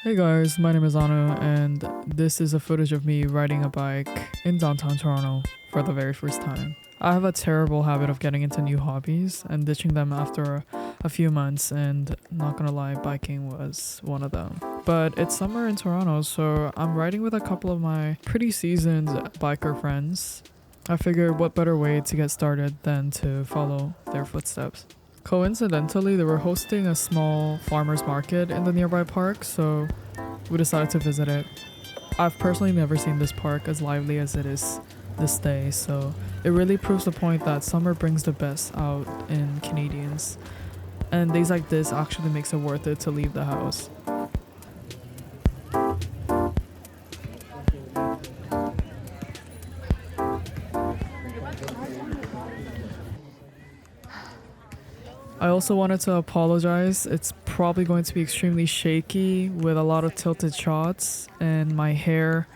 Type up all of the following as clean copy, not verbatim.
Hey guys, my name is Anu, and this is a footage of me riding a bike in downtown Toronto for the very first time. I have a terrible habit of getting into new hobbies and ditching them after a few months, and not gonna lie, biking was one of them. But it's summer in Toronto, so I'm riding with a couple of my pretty seasoned biker friends. I figured what better way to get started than to follow their footsteps. Coincidentally, they were hosting a small farmers market in the nearby park, so we decided to visit it. I've personally never seen this park as lively as it is this day, so it really proves the point that summer brings the best out in Canadians. And days like this actually makes it worth it to leave the house. I also wanted to apologize. It's probably going to be extremely shaky with a lot of tilted shots and my hair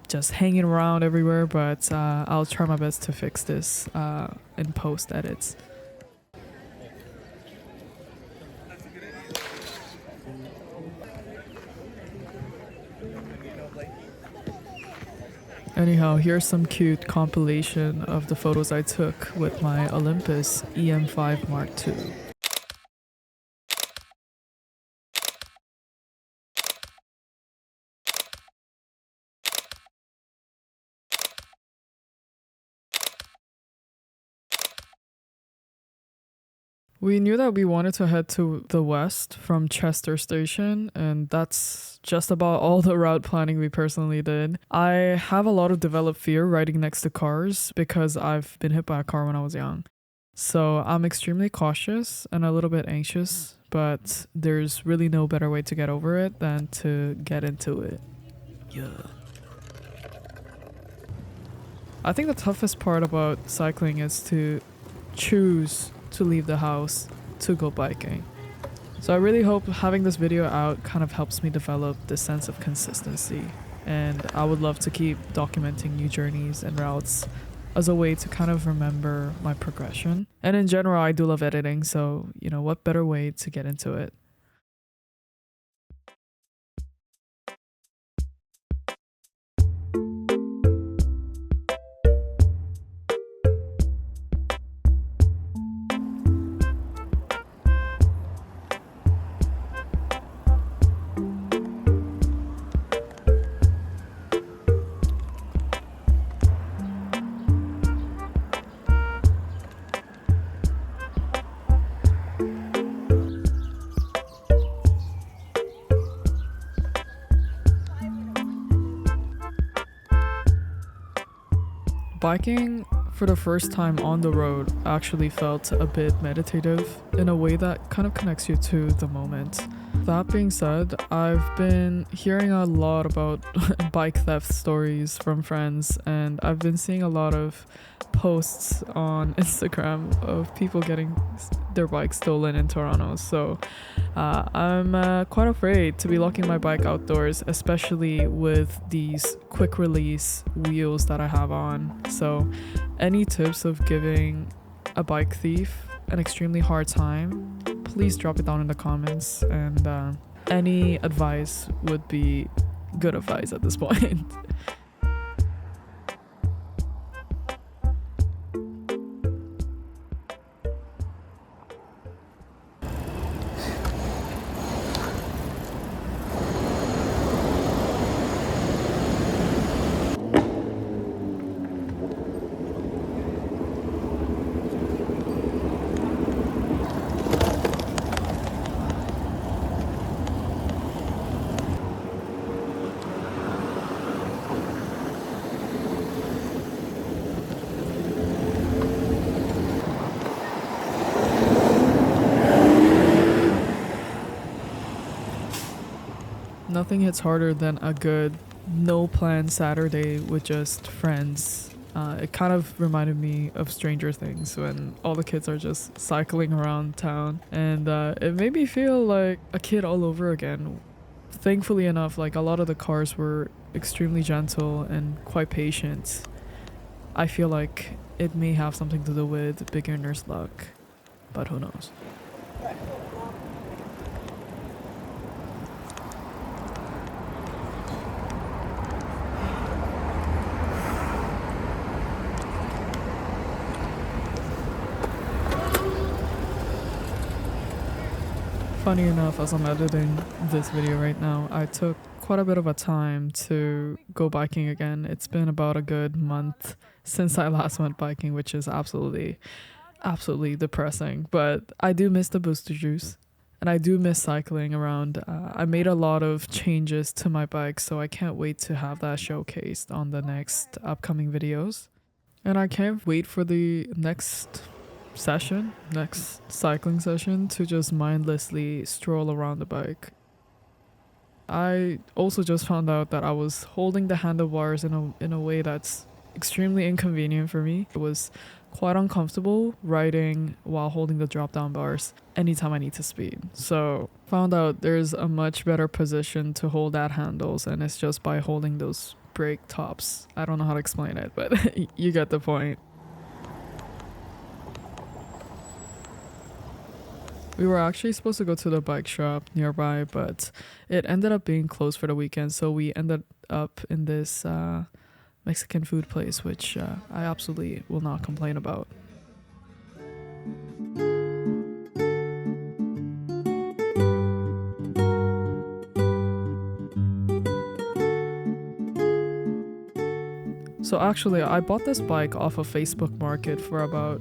just hanging around everywhere, but I'll try my best to fix this in post edits. Anyhow, here's some cute compilation of the photos I took with my Olympus EM5 Mark II. We knew that we wanted to head to the west from Chester Station, and that's just about all the route planning we personally did. I have a lot of developed fear riding next to cars because I've been hit by a car when I was young. So I'm extremely cautious and a little bit anxious, but there's really no better way to get over it than to get into it. Yeah. I think the toughest part about cycling is to choose to leave the house to go biking. So I really hope having this video out kind of helps me develop this sense of consistency, and I would love to keep documenting new journeys and routes as a way to kind of remember my progression. And in general, I do love editing, so what better way to get into it? Biking for the first time on the road actually felt a bit meditative in a way that kind of connects you to the moment. That being said, I've been hearing a lot about bike theft stories from friends, and I've been seeing a lot of posts on Instagram of people getting their bikes stolen in Toronto. So I'm quite afraid to be locking my bike outdoors, especially with these quick release wheels that I have on. So any tips of giving a bike thief an extremely hard time, please drop it down in the comments, and any advice would be good advice at this point. Nothing hits harder than a good no plan Saturday with just friends. It kind of reminded me of Stranger Things when all the kids are just cycling around town, and it made me feel like a kid all over again. Thankfully enough, like, a lot of the cars were extremely gentle and quite patient. I feel like it may have something to do with beginner's luck, but who knows. Funny enough, as I'm editing this video right now, I took quite a bit of a time to go biking again. It's been about a good month since I last went biking, which is absolutely depressing. But I do miss the booster juice and I do miss cycling around. I made a lot of changes to my bike, so I can't wait to have that showcased on the next upcoming videos. And I can't wait for the next cycling session, to just mindlessly stroll around the bike. I also just found out that I was holding the handlebars in a way that's extremely inconvenient for me. It was quite uncomfortable riding while holding the drop down bars anytime I need to speed. So found out there's a much better position to hold at handles, and it's just by holding those brake tops. I don't know how to explain it, but you get the point. We were actually supposed to go to the bike shop nearby, but it ended up being closed for the weekend, so we ended up in this Mexican food place, which I absolutely will not complain about. So actually, I bought this bike off of Facebook Market for about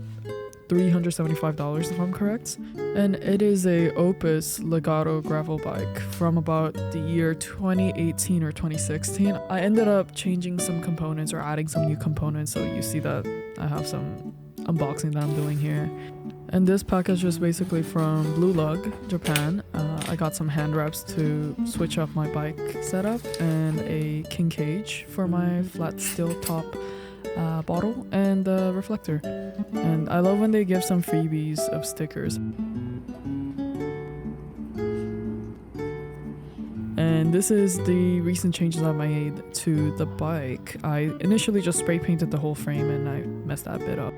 $375 if I'm correct, and it is a Opus Legato gravel bike from about the year 2018 or 2016. I ended up changing some components or adding some new components, so you see that I have some unboxing that I'm doing here. And this package is basically from Blue Lug, Japan. I got some hand wraps to switch up my bike setup, and a king cage for my flat steel top bottle, and a reflector. And I love when they give some freebies of stickers. And this is the recent changes I made to the bike. I initially just spray painted the whole frame and I messed that bit up.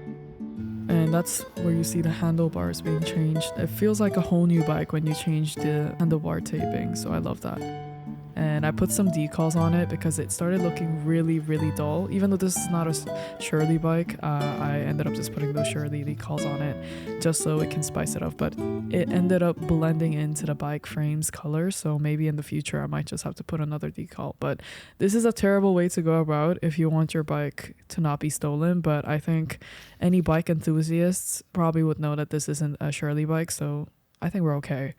And that's where you see the handlebars being changed. It feels like a whole new bike when you change the handlebar taping, so I love that. And I put some decals on it because it started looking really dull. Even though this is not a Shurelee bike, I ended up just putting those Shurelee decals on it just so it can spice it up. But it ended up blending into the bike frame's color, so maybe in the future I might just have to put another decal. But this is a terrible way to go about if you want your bike to not be stolen. But I think any bike enthusiasts probably would know that this isn't a Shurelee bike, so I think we're okay.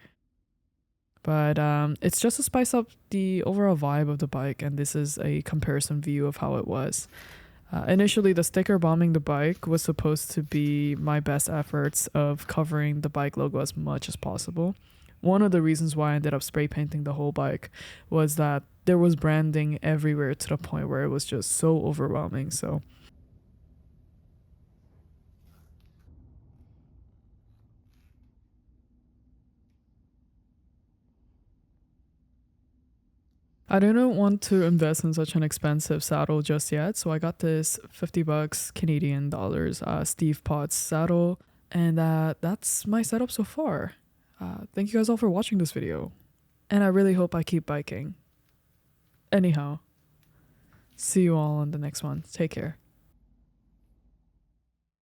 But it's just to spice up the overall vibe of the bike, and this is a comparison view of how it was. Initially, the sticker bombing the bike was supposed to be my best efforts of covering the bike logo as much as possible. One of the reasons why I ended up spray painting the whole bike was that there was branding everywhere to the point where it was just so overwhelming. So I didn't want to invest in such an expensive saddle just yet, so I got this $50 Canadian dollars Steve Potts saddle, and that's my setup so far. Thank you guys all for watching this video, and I really hope I keep biking. Anyhow, see you all on the next one. Take care.